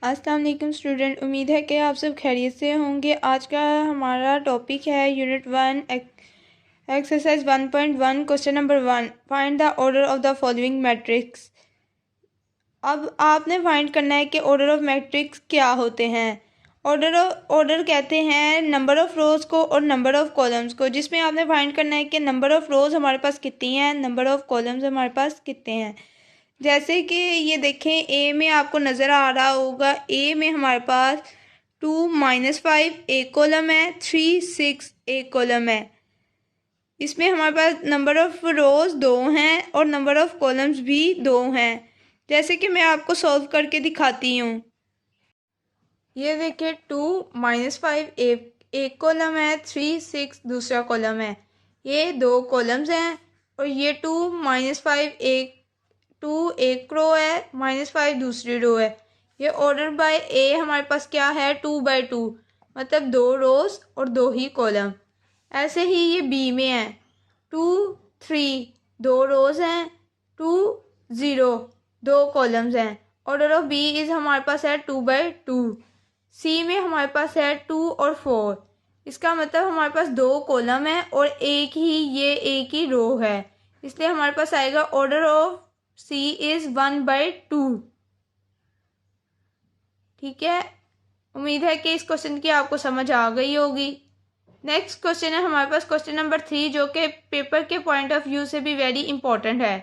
अस्सलाम वालेकुम स्टूडेंट, उम्मीद है कि आप सब खैरियत से होंगे। आज का हमारा टॉपिक है unit 1 exercise 1.1 question number 1, find the order of the following matrix. अब आपने फाइंड करना है कि ऑर्डर ऑफ मैट्रिक्स क्या होते हैं। ऑर्डर कहते हैं नंबर ऑफ़ रोज़ को और नंबर ऑफ़ कॉलम्स को, जिसमें आपने फाइंड करना है कि नंबर ऑफ़ रोज़ हमारे पास कितनी हैं, नंबर ऑफ़ कॉलम्स हमारे पास कितने हैं। जैसे कि ये देखें, ए में आपको नज़र आ रहा होगा, ए में हमारे पास 2 -5 एक कॉलम है, 3 6 एक कॉलम है। इसमें हमारे पास नंबर ऑफ़ रोज़ 2 हैं और नंबर ऑफ़ कॉलम्स भी 2 हैं। जैसे कि मैं आपको सॉल्व करके दिखाती हूँ। ये देखिए 2 -5 एक कॉलम है, 3 6 दूसरा कॉलम है। ये 2 कॉलम्स हैं और ये 2 -5 एक रो है, -5 दूसरी रो है। ये ऑर्डर बाय ए हमारे पास क्या है, 2/2, मतलब 2 रोज और 2 ही कॉलम। ऐसे ही ये बी में है 2 3 2 रोज हैं, 2 0 2 कॉलम्स हैं। ऑर्डर ऑफ बी इज हमारे पास है 2/2। सी में हमारे पास है 2 और 4, इसका मतलब हमारे पास 2 कॉलम है और एक ही रो है, इसलिए हमारे पास आएगा ऑर्डर ऑफ सी इज 1/2। ठीक है, उम्मीद है कि इस क्वेश्चन की आपको समझ आ गई होगी। नेक्स्ट क्वेश्चन है हमारे पास क्वेश्चन नंबर 3, जो कि पेपर के पॉइंट ऑफ व्यू से भी वेरी इंपॉर्टेंट है।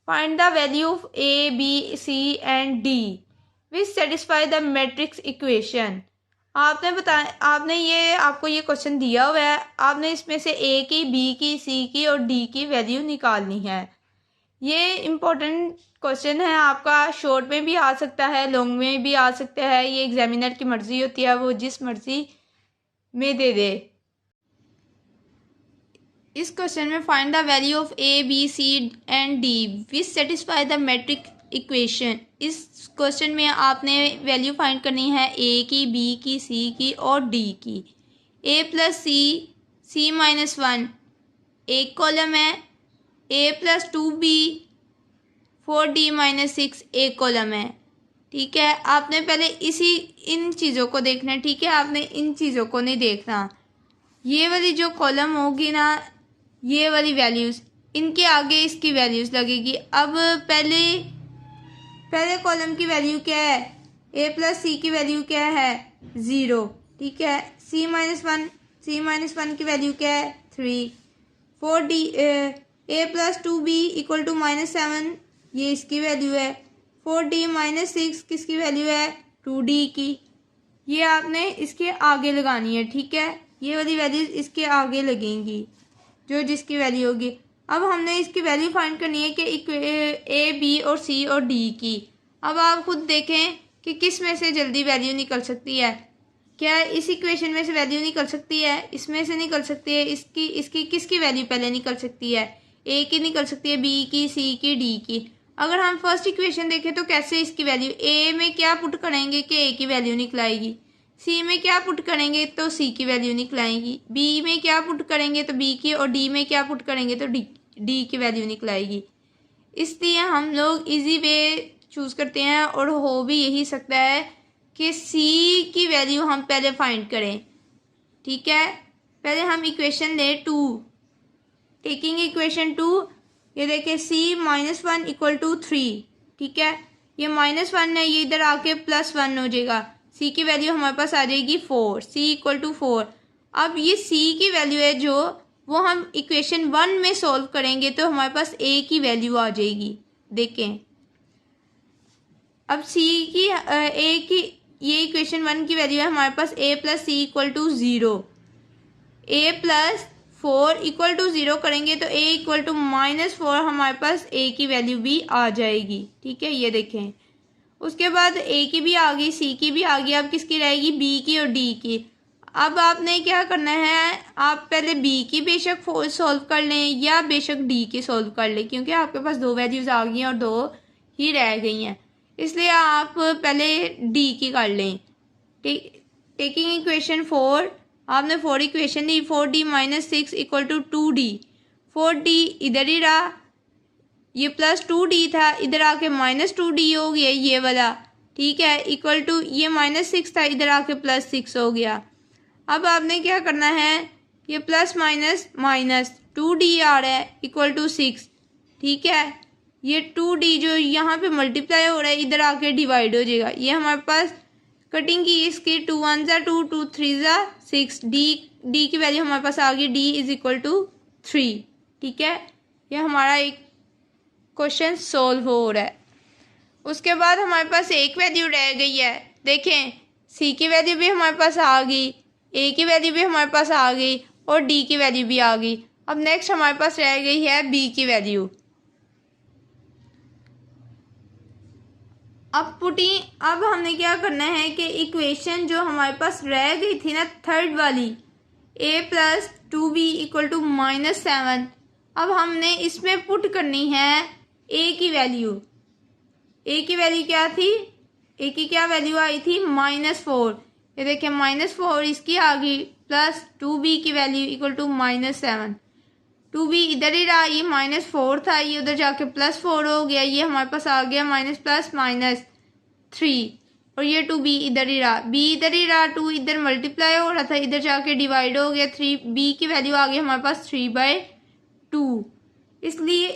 Find the value of a b c and d which satisfy the matrix equation. आपको ये क्वेश्चन दिया हुआ है, आपने इसमें से ए की, बी की, सी की और डी की वैल्यू निकालनी है। ये इम्पोर्टेंट क्वेश्चन है, आपका शॉर्ट में भी आ सकता है, लॉन्ग में भी आ सकता है। ये एग्जामिनर की मर्जी होती है, वो जिस मर्जी में दे दे। इस क्वेश्चन में find the value of a b c and d which satisfy the matrix equation. इस क्वेश्चन में आपने वैल्यू फाइंड करनी है ए की, बी की, सी की और डी की। ए प्लस सी -1 एक कॉलम है, ए प्लस 2b 4d -6 एक कॉलम है। ठीक है, आपने पहले इन चीज़ों को देखना है। ठीक है, आपने इन चीज़ों को नहीं देखना। ये वाली जो कॉलम होगी ना, ये वाली वैल्यूज़, इनके आगे इसकी वैल्यूज़ लगेगी। अब पहले कॉलम की वैल्यू क्या है, ए प्लस सी की वैल्यू क्या है, 0। ठीक है, सी -1 की वैल्यू क्या है, 3। 4d A plus 2b equal to -7, ये इसकी वैल्यू है। 4d -6 किसकी वैल्यू है, 2d की। ये आपने इसके आगे लगानी है। ठीक है, ये वाली वैल्यूज इसके आगे लगेंगी, जो जिसकी वैल्यू होगी। अब हमने इसकी वैल्यू फाइंड करनी है कि ए बी और सी और डी की। अब आप खुद देखें कि किस में से जल्दी वैल्यू निकल सकती है। क्या इस इक्वेशन में से वैल्यू निकल सकती है, इसमें से निकल सकती है, इसकी किसकी वैल्यू पहले निकल सकती है, ए की निकल सकती है, बी की, सी की, डी की। अगर हम फर्स्ट इक्वेशन देखें तो कैसे इसकी वैल्यू, ए में क्या पुट करेंगे कि ए की वैल्यू निकलाएगी, सी में क्या पुट करेंगे तो सी की वैल्यू निकलाएगी, बी में क्या पुट करेंगे तो बी की, और डी में क्या पुट करेंगे तो डी की वैल्यू निकलाएगी। इसलिए हम लोग इजी वे चूज़ करते हैं, और हो भी यही सकता है कि सी की वैल्यू हम पहले फाइंड करें। ठीक है, पहले हम इक्वेशन लें 2, टेकिंग इक्वेशन 2, ये देखिए सी -1 इक्वल टू 3। ठीक है, ये -1 है, ये इधर आके +1 हो जाएगा। सी की वैल्यू हमारे पास आ जाएगी 4, सी इक्वल टू 4। अब ये सी की वैल्यू है जो, वो हम इक्वेशन 1 में सॉल्व करेंगे तो हमारे पास ए की वैल्यू आ जाएगी। देखें, अब ए की, ये इक्वेशन 1 की वैल्यू है हमारे पास A plus C equal to 0। A plus 4 equal to 0 करेंगे तो ए इक्वल टू -4 हमारे पास ए की वैल्यू भी आ जाएगी। ठीक है, ये देखें, उसके बाद ए की भी आ गई, सी की भी आ गई, अब किसकी रहेगी, बी की और डी की। अब आपने क्या करना है, आप पहले बी की बेशक सॉल्व कर लें या बेशक डी की सॉल्व कर लें, क्योंकि आपके पास 2 वैल्यूज़ आ गई हैं और 2 ही रह गई हैं, इसलिए आप पहले डी की कर लें। टेकिंग इक्वेशन 4, आपने 4 equation Lee, 4d -6 equal to 2d। 4d इधर ही रहा, ये +2d था, इधर आके -2d हो गया ये वाला, ठीक है, इक्वल टू ये -6 था, इधर आके +6 हो गया। अब आपने क्या करना है, ये प्लस माइनस माइनस 2d आ रहा है इक्वल टू 6, ठीक है। ये 2d जो यहाँ पे मल्टीप्लाई हो रहा है इधर आके डिवाइड हो जाएगा। ये हमारे पास कटिंग की इसकी 2 1 ज़ा 2 2 3 ज़ा 6, डी की वैल्यू हमारे पास आ गई, d इज इक्वल टू 3, ठीक है। ये हमारा एक क्वेश्चन सोल्व हो रहा है। उसके बाद हमारे पास एक वैल्यू रह गई है, देखें c की वैल्यू भी हमारे पास आ गई, a की वैल्यू भी हमारे पास आ गई और d की वैल्यू भी आ गई। अब नेक्स्ट हमारे पास रह गई है b की वैल्यू। अब हमने क्या करना है कि इक्वेशन जो हमारे पास रह गई थी ना थर्ड वाली, a + 2b इक्वल टू -7, अब हमने इसमें पुट करनी है a की वैल्यू। a की वैल्यू क्या थी, a की क्या वैल्यू आई थी, -4। ये देखिए -4 इसकी आ गई, प्लस 2b की वैल्यू इक्वल टू -7। 2b इधर ही रहा, ये -4 था, ये उधर जाके +4 हो गया, ये हमारे पास आ गया -+-3 और ये 2b इधर ही रहा, b इधर ही रहा, 2 इधर मल्टीप्लाई हो रहा था, इधर जाके डिवाइड हो गया, 3b की वैल्यू आ गई हमारे पास 3/2। इसलिए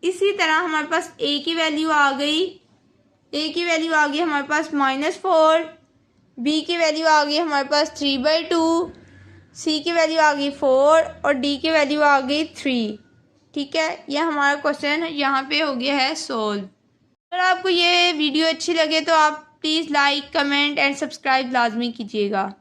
इसी तरह हमारे पास a की वैल्यू आ गई, a की वैल्यू आ गई हमारे पास -4, b की वैल्यू आ गई हमारे पास 3/2, c की वैल्यू आ गई 4 और d की वैल्यू आ गई 3, ठीक है। यह हमारा क्वेश्चन यहाँ पे हो गया है सोल्व। अगर आपको ये वीडियो अच्छी लगे तो आप please like, comment and subscribe लाजमी कीजिएगा।